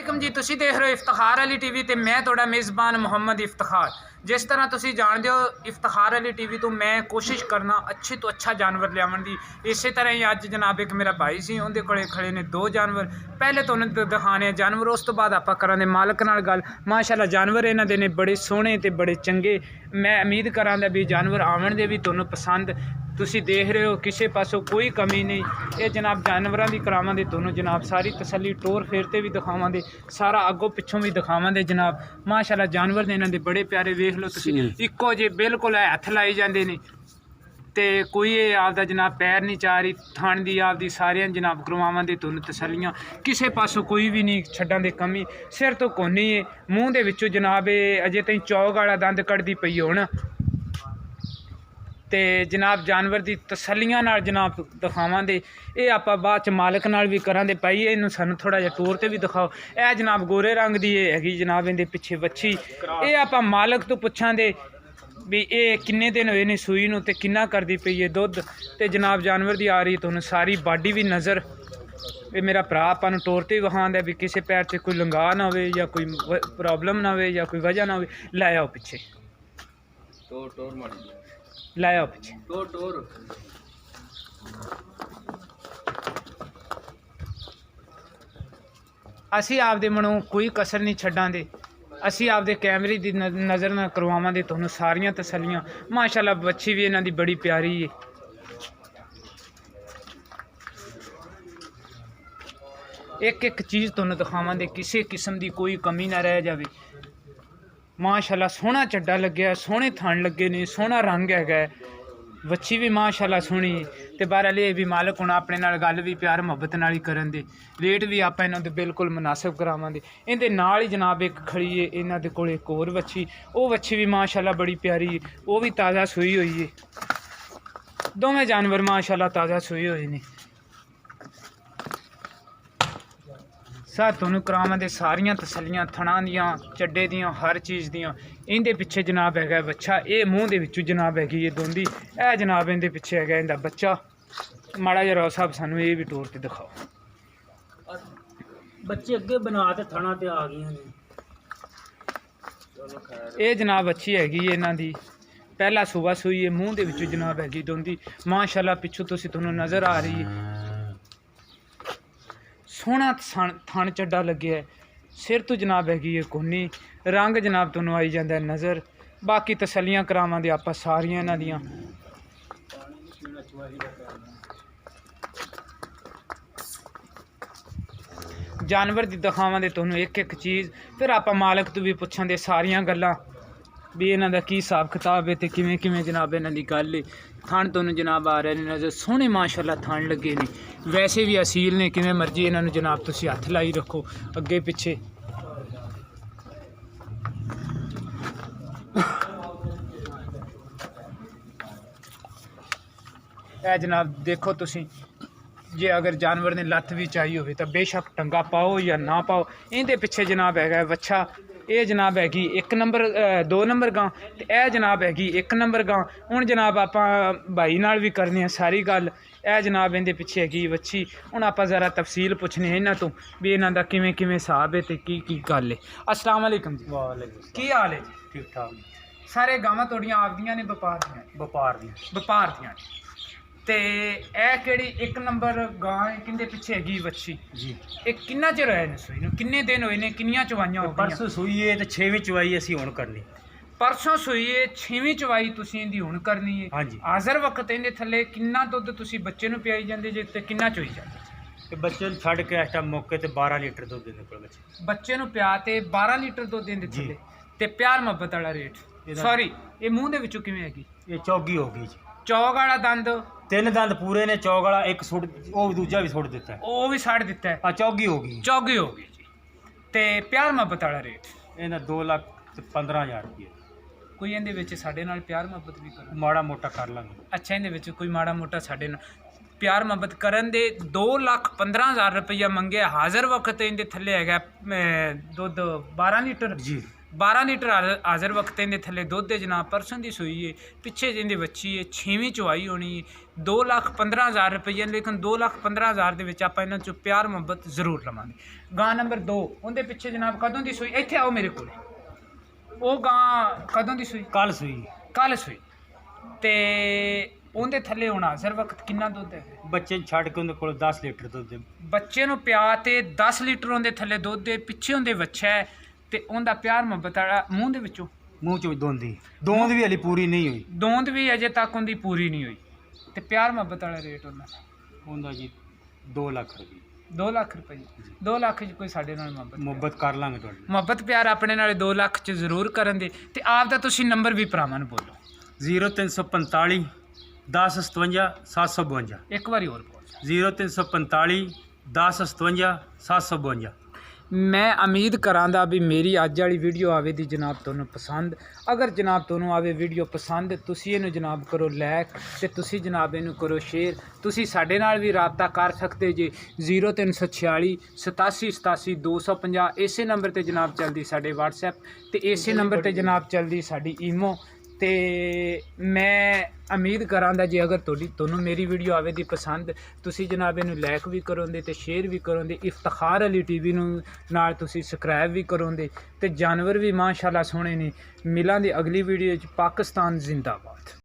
ਵਾਲੇਕੁਮ ਜੀ। ਤੁਸੀਂ ਦੇਖ ਰਹੇ ਹੋ ਇਫਤਖਾਰ ਅਲੀ ਟੀਵੀ ਤੇ ਮੈਂ ਤੁਹਾਡਾ ਮੇਜ਼ਬਾਨ ਮੁਹੰਮਦ ਇਫਤਖਾਰ। ਜਿਸ ਤਰ੍ਹਾਂ ਤੁਸੀਂ ਜਾਣਦੇ ਹੋ ਇਫਤਖਾਰ ਅਲੀ ਟੀਵੀ ਤੋਂ ਮੈਂ ਕੋਸ਼ਿਸ਼ ਕਰਨਾ ਅੱਛੇ ਤੋਂ ਅੱਛਾ ਜਾਨਵਰ ਲਿਆਉਣ ਦੀ। ਇਸੇ ਤਰ੍ਹਾਂ ਹੀ ਅੱਜ ਜਨਾਬ ਇੱਕ ਮੇਰਾ ਭਾਈ ਸੀ, ਉਹਦੇ ਕੋਲੇ ਖੜੇ ਨੇ 2 ਜਾਨਵਰ। ਪਹਿਲੇ ਤੁਹਾਨੂੰ ਦਿਖਾਣੇ ਜਾਨਵਰ, ਉਸ ਤੋਂ ਬਾਅਦ ਆਪਾਂ ਕਰਾਂਗੇ ਮਾਲਕ ਨਾਲ ਗੱਲ। ਮਾਸ਼ਾਅੱਲਾ ਜਾਨਵਰ ਇਹਨਾਂ ਦੇ ਨੇ ਬੜੇ ਸੋਹਣੇ ਤੇ ਬੜੇ ਚੰਗੇ। ਮੈਂ ਉਮੀਦ ਕਰਾਂਗਾ ਵੀ ਜਾਨਵਰ ਆਉਣ ਦੇ ਵੀ ਤੁਹਾਨੂੰ ਪਸੰਦ। ਤੁਸੀਂ ਦੇਖ ਰਹੇ ਹੋ ਕਿਸੇ ਪਾਸੋਂ ਕੋਈ ਕਮੀ ਨਹੀਂ। ਇਹ ਜਨਾਬ ਜਾਨਵਰਾਂ ਦੀ ਕਰਾਵਾਂਗੇ ਤੁਹਾਨੂੰ ਜਨਾਬ ਸਾਰੀ ਤਸੱਲੀ, ਟੋਰ ਫੇਰ ਤੇ ਵੀ ਦਿਖਾਵਾਂਗੇ, ਸਾਰਾ ਅੱਗੋਂ ਪਿੱਛੋਂ ਵੀ ਦਿਖਾਵਾਂਗੇ ਜਨਾਬ। ਮਾਸ਼ਾਅੱਲਾ ਜਾਨਵਰ ਨੇ ਇਹਨਾਂ ਦੇ ਬੜੇ ਪਿਆਰੇ, ਵੇਖ ਲਓ ਤੁਸੀਂ, ਇੱਕੋ ਜਿਹੇ ਬਿਲਕੁਲ ਹੱਥ ਲਾਈ ਜਾਂਦੇ ਨੇ ਤੇ ਕੋਈ ਇਹ ਆਪਦਾ ਜਨਾਬ ਪੈਰ ਨਹੀਂ ਚਾਹ ਰਹੀ। ਥਣ ਦੀ ਆਪਦੀ ਸਾਰਿਆਂ ਜਨਾਬ ਕਰਵਾਵਾਂਗੇ ਤੁਹਾਨੂੰ ਤਸੱਲੀਆਂ, ਕਿਸੇ ਪਾਸੋਂ ਕੋਈ ਵੀ ਨਹੀਂ ਛੱਡਾਂ ਦੇ ਕਮੀ। ਸਿਰ ਤੋਂ ਕੋਨੀ ਹੈ, ਮੂੰਹ ਦੇ ਵਿੱਚੋਂ ਜਨਾਬ ਇਹ ਅਜੇ ਤਾਈਂ ਚੌਕ ਵਾਲਾ ਦੰਦ ਕੱਢਦੀ ਪਈ ਹੁਣ। ਤੇ ਜਨਾਬ ਜਾਨਵਰ ਦੀ ਤਸੱਲੀਆਂ ਨਾਲ ਜਨਾਬ ਦਿਖਾਵਾਂਗੇ। ਇਹ ਆਪਾਂ ਬਾਅਦ ਚ ਮਾਲਕ ਨਾਲ ਵੀ ਕਰਾਂਗੇ। ਭਾਈ ਇਹਨੂੰ ਸਾਨੂੰ ਥੋੜਾ ਜਿਹਾ ਟੂਰ ਤੇ ਵੀ ਦਿਖਾਓ। ਇਹ ਜਨਾਬ ਗੋਰੇ ਰੰਗ ਦੀ ਇਹ ਹੈਗੀ ਜਨਾਬ, ਇਹਦੇ ਪਿੱਛੇ ਵੱਛੀ। ਇਹ ਆਪਾਂ ਮਾਲਕ ਤੋਂ ਪੁੱਛਾਂਗੇ ਵੀ ਇਹ ਕਿੰਨੇ ਦਿਨ ਹੋਏ ਨੇ ਸੂਈ ਨੂੰ ਤੇ ਕਿੰਨਾ ਕਰਦੀ ਪਈ ਹੈ ਦੁੱਧ। ਤੇ ਜਨਾਬ ਜਾਨਵਰ ਦੀ ਆ ਰਹੀ ਤੁਹਾਨੂੰ ਸਾਰੀ ਬਾਡੀ ਵੀ ਨਜ਼ਰ। ਇਹ ਮੇਰਾ ਭਰਾ ਆਪਾਂ ਨੂੰ ਟੋਰ ਤੇ ਵਿਖਾਉਂਦਾ ਵੀ ਕਿਸੇ ਪੈਰ 'ਚ ਕੋਈ ਲੰਗਾ ਨਾ ਹੋਵੇ ਜਾਂ ਕੋਈ ਪ੍ਰੋਬਲਮ ਨਾ ਹੋਵੇ ਜਾਂ ਕੋਈ ਵਜ੍ਹਾ ਨਾ ਹੋਵੇ। ਲੈ ਆਓ ਪਿੱਛੇ, ਟੋਰ ਮਾਰੀ ਲੈ ਆਓ ਪਿੱਛੇ, ਟੋਰ। ਅਸੀਂ ਆਪਦੇ ਮਨੋਂ ਕੋਈ ਕਸਰ ਨਹੀਂ ਛੱਡਾਂਗੇ। ਅਸੀਂ ਆਪਦੇ ਕੈਮਰੇ ਦੀ ਨਜ਼ਰ ਨਾਲ ਕਰਵਾਵਾਂਗੇ ਤੁਹਾਨੂੰ ਸਾਰੀਆਂ ਤਸੱਲੀਆਂ। ਮਾਸ਼ਾਅੱਲਾ ਬੱਚੀ ਵੀ ਇਹਨਾਂ ਦੀ ਬੜੀ ਪਿਆਰੀ ਹੈ। ਇੱਕ ਇੱਕ ਚੀਜ਼ ਤੁਹਾਨੂੰ ਦਿਖਾਵਾਂਗੇ, ਕਿਸੇ ਕਿਸਮ ਦੀ ਕੋਈ ਕਮੀ ਨਾ ਰਹਿ ਜਾਵੇ। ਮਾਸ਼ਾਅੱਲਾ ਸੋਹਣਾ ਚੱਡਾ ਲੱਗਿਆ, ਸੋਹਣੇ ਥਣ ਲੱਗੇ ਨੇ, ਸੋਹਣਾ ਰੰਗ ਹੈਗਾ। ਵੱਛੀ ਵੀ ਮਾਸ਼ਾਅੱਲਾ ਸੋਹਣੀ। ਤੇ ਬਹਰਹਾਲ ਇਹ ਵੀ ਮਾਲਕ ਹੁਣ ਆਪਣੇ ਨਾਲ ਗੱਲ ਵੀ ਪਿਆਰ ਮੁਹੱਬਤ ਨਾਲ ਹੀ ਕਰਨ ਦੇ। ਰੇਟ ਵੀ ਆਪਾਂ ਇਹਨਾਂ ਦੇ ਬਿਲਕੁਲ ਮੁਨਾਸਿਬ ਕਰਾਵਾਂਗੇ। ਇਹਦੇ ਨਾਲ ਹੀ ਜਨਾਬ ਇੱਕ ਖੜੀ ਹੈ ਇਹਨਾਂ ਦੇ ਕੋਲ ਇੱਕ ਹੋਰ ਵੱਛੀ। ਉਹ ਵੱਛੀ ਵੀ ਮਾਸ਼ਾਅੱਲਾ ਬੜੀ ਪਿਆਰੀ ਹੈ, ਉਹ ਵੀ ਤਾਜ਼ਾ ਸੂਈ ਹੋਈ ਹੈ। ਦੋਵੇਂ ਜਾਨਵਰ ਮਾਸ਼ਾਅੱਲਾ ਤਾਜ਼ਾ ਸੂਏ ਹੋਏ ਨੇ। ਸਰ ਤੁਹਾਨੂੰ ਕਰਾਵਾਂਗੇ ਸਾਰੀਆਂ ਤਸੱਲੀਆਂ ਥਣਾਂ ਦੀਆਂ, ਚੱਡੇ ਦੀਆਂ, ਹਰ ਚੀਜ਼ ਦੀਆਂ। ਇਹਦੇ ਪਿੱਛੇ ਜਨਾਬ ਹੈਗਾ ਬੱਚਾ, ਇਹ ਮੂੰਹ ਦੇ ਵਿੱਚੋਂ ਜਨਾਬ ਹੈਗੀ ਇਹ ਦੋਂਦੀ। ਇਹ ਜਨਾਬ ਇਹਦੇ ਪਿੱਛੇ ਹੈਗਾ ਇਹਦਾ ਬੱਚਾ। ਮਾੜਾ ਜਿਹਾ ਰੌ ਸਾਹਿਬ ਸਾਨੂੰ ਇਹ ਵੀ ਟੋਰ ਤੇ ਦਿਖਾਓ। ਬੱਚੇ ਅੱਗੇ ਬਣਾ ਤੇ ਥਣਾ ਤੇ ਆ ਗਈਆਂ ਨੇ। ਚਲੋ ਖੈਰ, ਇਹ ਜਨਾਬ ਅੱਛੀ ਹੈਗੀ ਇਹਨਾਂ ਦੀ, ਪਹਿਲਾ ਸੂਬਾ ਸੂਈ ਹੈ। ਮੂੰਹ ਦੇ ਵਿੱਚੋਂ ਜਨਾਬ ਹੈਗੀ ਦੋਂਦੀ। ਮਾਸ਼ਾਅੱਲਾ ਪਿੱਛੋਂ ਤੁਸੀਂ ਤੁਹਾਨੂੰ ਨਜ਼ਰ ਆ ਰਹੀ ਹੈ, ਸੋਹਣਾ ਥਣ ਚੱਡਾ ਲੱਗਿਆ। ਸਿਰ ਤੋਂ ਜਨਾਬ ਹੈਗੀ ਹੈ ਕੋਨੀ, ਰੰਗ ਜਨਾਬ ਤੁਹਾਨੂੰ ਆਈ ਜਾਂਦਾ ਨਜ਼ਰ। ਬਾਕੀ ਤਸੱਲੀਆਂ ਕਰਾਵਾਂਗੇ ਆਪਾਂ ਸਾਰੀਆਂ ਇਹਨਾਂ ਦੀਆਂ। ਜਾਨਵਰ ਦੀ ਦਿਖਾਵਾਂਗੇ ਤੁਹਾਨੂੰ ਇੱਕ ਇੱਕ ਚੀਜ਼। ਫਿਰ ਆਪਾਂ ਮਾਲਕ ਤੋਂ ਵੀ ਪੁੱਛਾਂਗੇ ਸਾਰੀਆਂ ਗੱਲਾਂ ਵੀ ਇਹਨਾਂ ਦਾ ਕੀ ਹਿਸਾਬ ਕਿਤਾਬ ਹੈ ਤੇ ਕਿਵੇਂ ਕਿਵੇਂ ਜਨਾਬ ਇਹਨਾਂ ਦੀ ਗੱਲ ਹੈ। ਥਣ ਤੁਹਾਨੂੰ ਜਨਾਬ ਆ ਰਹੇ ਨੇ ਨਜ਼ਰ, ਸੋਹਣੇ ਮਾਸ਼ਾਅੱਲਾ ਥਣ ਲੱਗੇ ਨੇ। ਵੈਸੇ ਵੀ ਅਸੀਲ ਨੇ, ਕਿਵੇਂ ਮਰਜ਼ੀ ਇਹਨਾਂ ਨੂੰ ਜਨਾਬ ਤੁਸੀਂ ਹੱਥ ਲਾਈ ਰੱਖੋ ਅੱਗੇ ਪਿੱਛੇ। ਇਹ ਜਨਾਬ ਦੇਖੋ ਤੁਸੀਂ, ਜੇ ਅਗਰ ਜਾਨਵਰ ਨੇ ਲੱਤ ਵੀ ਚਾਹੀ ਹੋਵੇ ਤਾਂ ਬੇਸ਼ੱਕ ਟੰਗਾ ਪਾਓ ਜਾਂ ਨਾ ਪਾਓ। ਇਹਦੇ ਪਿੱਛੇ ਜਨਾਬ ਹੈਗਾ ਵੱਛਾ। ਇਹ ਜਨਾਬ ਹੈਗੀ 1 ਨੰਬਰ 2 ਨੰਬਰ ਗਾਂ ਤੇ ਇਹ ਜਨਾਬ ਹੈਗੀ 1 ਨੰਬਰ ਗਾਂ। ਹੁਣ ਜਨਾਬ ਆਪਾਂ ਭਾਈ ਨਾਲ ਵੀ ਕਰਨੀ ਆ ਸਾਰੀ ਗੱਲ। ਇਹ ਜਨਾਬ ਇਹਦੇ ਪਿੱਛੇ ਹੈਗੀ ਵੱਛੀ। ਹੁਣ ਆਪਾਂ ਜ਼ਰਾ ਤਫਸੀਲ ਪੁੱਛਣੀ ਹੈ ਇਹਨਾਂ ਤੋਂ ਵੀ ਇਹਨਾਂ ਦਾ ਕਿਵੇਂ ਕਿਵੇਂ ਹਿਸਾਬ ਹੈ ਤੇ ਕੀ ਕੀ ਗੱਲ ਹੈ। अस्सलाम वालेकुम जी। ਵਾਲੇਕੁਮ। ਕੀ ਹਾਲ ਹੈ ਜੀ? ਠੀਕ ਠਾਕ। ਸਾਰੇ ਗਾਵਾਂ ਤੁਹਾਡੀਆਂ ਆਪਦੀਆਂ ਨੇ ਵਪਾਰ ਦੀਆਂ? ਵਪਾਰ ਦੀਆਂ। ਤੇ ਇਹ ਕਿਹੜੀ 1 ਨੰਬਰ ਗਾਂ ਹੈ, ਕਿੰਦੇ ਪਿੱਛੇ ਹੈਗੀ ਵੱਛੀ ਜੀ? ਇਹ ਕਿੰਨਾ ਚਿਰ ਹੋਇਆ ਨੇ ਸੂਈ ਨੂੰ? ਕਿੰਨੇ ਦਿਨ ਹੋਏ ਨੇ? ਕਿੰਨੀਆਂ ਚਵਾਈਆਂ ਹੋ ਗਈਆਂ? ਪਰਸੋਂ ਸੂਈ ਹੈ ਤੇ 6ਵੀਂ ਚਵਾਈ ਅਸੀਂ ਹੁਣ ਕਰਨੀ। ਪਰਸੋਂ ਸੂਈ ਹੈ, 6ਵੀਂ ਚਵਾਈ ਤੁਸੀਂ ਇਹਦੀ ਹੁਣ ਕਰਨੀ ਹੈ। ਹਾਂਜੀ। ਹਾਜ਼ਰ ਵਕਤ ਇਹਦੇ ਥੱਲੇ ਕਿੰਨਾ ਦੁੱਧ ਤੁਸੀਂ ਬੱਚੇ ਨੂੰ ਪਿਆਈ ਜਾਂਦੇ ਜੇ ਤੇ ਕਿੰਨਾ ਚੋਈ ਜਾਂਦੇ? ਤੇ ਬੱਚੇ ਨੂੰ ਛੱਡ ਕੇ ਇਸ ਟਾਈਮ ਮੌਕੇ ਤੇ 12 ਲੀਟਰ ਦੁੱਧ ਦਿੰਦੇ ਕੋਲ ਬੱਚੇ। ਬੱਚੇ ਨੂੰ ਪਿਆ ਤੇ 12 ਲੀਟਰ ਦੁੱਧ ਇਹਦੇ ਥੱਲੇ। ਤੇ ਪਿਆਰ ਮੁਹੱਬਤ ਵਾਲਾ ਰੇਟ? ਸੌਰੀ, ਇਹ ਮੂੰਹ ਦੇ ਵਿੱਚੋਂ ਕਿਵੇਂ ਹੈਗੀ? ਇਹ ਚੌਗੀ ਹੋ ਗਈ ਜੀ। ਚੌਕ ਵਾਲਾ ਦੰਦ? 3 ਦੰਦ ਪੂਰੇ ਨੇ। ਚੌਕ ਵਾਲਾ ਇੱਕ ਸੁੱਟ, ਉਹ ਦੂਜਾ ਵੀ ਸੁੱਟ ਦਿੱਤਾ ਹੈ। ਉਹ ਵੀ ਛੱਡ ਦਿੱਤਾ ਹੈ। ਆ ਚੌਗੀ ਹੋ ਗਈ। ਚੌਗੀ ਹੋ ਗਈ ਜੀ। ਤੇ ਪਿਆਰ ਮੁਹੱਬਤ ਵਾਲਾ ਰੇਟ? ਇਹਨਾਂ 2,15,000 ਰੁਪਏ। ਕੋਈ ਇਹਦੇ ਵਿੱਚ ਸਾਡੇ ਨਾਲ ਪਿਆਰ ਮੁਹੱਬਤ ਵੀ ਕਰੋ? ਮਾੜਾ ਮੋਟਾ ਕਰ ਲਾਂਗੇ। ਅੱਛਾ, ਇਹਦੇ ਵਿੱਚ ਕੋਈ ਮਾੜਾ ਮੋਟਾ ਸਾਡੇ ਨਾਲ ਪਿਆਰ ਮੁਹੱਬਤ ਕਰਨ ਦੇ 2,15,000 ਰੁਪਈਆ ਮੰਗਿਆ। ਹਾਜ਼ਰ ਵਕਤ ਇਹਦੇ ਥੱਲੇ ਹੈਗਾ ਦੁੱਧ 12 ਲੀਟਰ ਜੀ। 12 ਲੀਟਰ ਹਾਜ਼ਰ ਵਕਤ ਇਹਦੇ ਥੱਲੇ ਦੁੱਧ ਹੈ ਜਨਾਬ। ਪਰਸਨ ਦੀ ਸੂਈ ਹੈ, ਪਿੱਛੇ ਜਿਹਦੀ ਬੱਚੀ ਹੈ, 6ਵੀਂ ਚਵਾਈ ਹੋਣੀ ਹੈ। 2,15,000 ਰੁਪਏ, ਲੇਕਿਨ 2,15,000 ਦੇ ਵਿੱਚ ਆਪਾਂ ਇਹਨਾਂ ਚੋਂ ਪਿਆਰ ਮੁਹੱਬਤ ਜ਼ਰੂਰ ਲਵਾਂਗੇ। ਗਾਂ ਨੰਬਰ 2 ਉਹਦੇ ਪਿੱਛੇ ਜਨਾਬ ਕਦੋਂ ਦੀ ਸੂਈ, ਇੱਥੇ ਆਓ ਮੇਰੇ ਕੋਲ। ਉਹ ਗਾਂ ਕਦੋਂ ਦੀ ਸੂਈ? ਕੱਲ ਸੂਈ। ਕੱਲ ਸੂਈ। ਤੇ ਉਹਦੇ ਥੱਲੇ ਹੁਣ ਹਾਜ਼ਰ ਵਕਤ ਕਿੰਨਾ ਦੁੱਧ ਹੈ? ਬੱਚੇ ਨੂੰ ਛੱਡ ਕੇ ਉਹਦੇ ਕੋਲ 10 ਲੀਟਰ ਦੁੱਧ ਹੈ। ਬੱਚੇ ਨੂੰ ਪਿਆ ਤੇ 10 ਲੀਟਰ ਉਹਦੇ ਥੱਲੇ ਦੁੱਧ ਦੇ, ਪਿੱਛੇ ਉਹਦੇ ਵੱਛਾ ਹੈ ਤੇ ਉਹਦਾ ਪਿਆਰ ਮੁਹੱਬਤ ਵਾਲਾ ਮੂੰਹ ਦੇ ਵਿੱਚੋਂ ਮੂੰਹ ਚੋਂ ਦੋਂਦੀ ਦੋਂਦ ਵੀ ਹਲੀ ਪੂਰੀ ਨਹੀਂ ਹੋਈ। ਦੋਂਦ ਵੀ ਅਜੇ ਤੱਕ ਉਹਦੀ ਪੂਰੀ ਨਹੀਂ ਹੋਈ। ਤੇ ਪਿਆਰ ਮੁਹੱਬਤ ਵਾਲਾ ਰੇਟ ਉਹਦਾ ਜੀ 2 ਲੱਖ ਰੁਪਏ। 2 ਲੱਖ ਰੁਪਏ। 2 ਲੱਖ 'ਚ ਕੋਈ ਸਾਡੇ ਨਾਲ ਮੁਹੱਬਤ ਕਰ ਲਾਂਗੇ ਤੁਹਾਡੇ ਮੁਹੱਬਤ ਪਿਆਰ ਆਪਣੇ ਨਾਲ 2 ਲੱਖ 'ਚ ਜ਼ਰੂਰ ਕਰਨ ਦੇ। ਤੇ ਆਪ ਦਾ ਤੁਸੀਂ ਨੰਬਰ ਵੀ ਭਰਾਵਾਂ ਨੂੰ ਬੋਲੋ। 0345 1057 752। ਇੱਕ ਵਾਰੀ ਹੋਰ ਬੋਲ। 0345 1057 752। ਮੈਂ ਉਮੀਦ ਕਰਾਂਗਾ ਵੀ ਮੇਰੀ ਅੱਜ ਵਾਲੀ ਵੀਡੀਓ ਆਵੇ ਦੀ ਜਨਾਬ ਤੁਹਾਨੂੰ ਪਸੰਦ। ਅਗਰ ਜਨਾਬ ਤੁਹਾਨੂੰ ਆਵੇ ਵੀਡੀਓ ਪਸੰਦ, ਤੁਸੀਂ ਇਹਨੂੰ ਜਨਾਬ ਕਰੋ ਲਾਇਕ ਤੇ ਤੁਸੀਂ ਜਨਾਬ ਇਹਨੂੰ ਕਰੋ ਸ਼ੇਅਰ। ਤੁਸੀਂ ਸਾਡੇ ਨਾਲ ਵੀ ਰਾਬਤਾ ਕਰ ਸਕਦੇ ਜੇ 0346 87 87 250। ਇਸੇ ਨੰਬਰ ਤੇ ਜਨਾਬ ਚੱਲਦੀ ਸਾਡੇ WhatsApp ਤੇ ਇਸੇ ਨੰਬਰ ਤੇ ਜਨਾਬ ਚੱਲਦੀ ਸਾਡੀ ਈਮੋ। ਤੇ ਮੈਂ ਉਮੀਦ ਕਰਾਂਗਾ ਜੇ ਅਗਰ ਤੁਹਾਨੂੰ ਮੇਰੀ ਵੀਡੀਓ ਆਵੇ ਦੀ ਪਸੰਦ, ਤੁਸੀਂ ਜਨਾਬ ਇਹਨੂੰ ਲਾਇਕ ਵੀ ਕਰੋਗੇ ਤੇ ਸ਼ੇਅਰ ਵੀ ਕਰੋਗੇ। ਇਫਤਖਾਰ ਅਲੀ TV ਨੂੰ ਨਾਲ ਤੁਸੀਂ ਸਬਸਕ੍ਰਾਈਬ ਵੀ ਕਰੋਗੇ। ਤੇ ਜਾਨਵਰ ਵੀ ਮਾਸ਼ਾਅੱਲਾ ਸੋਹਣੇ ਨੇ। ਮਿਲਾਂਗੇ ਅਗਲੀ ਵੀਡੀਓ 'ਚ। ਪਾਕਿਸਤਾਨ ਜ਼ਿੰਦਾਬਾਦ।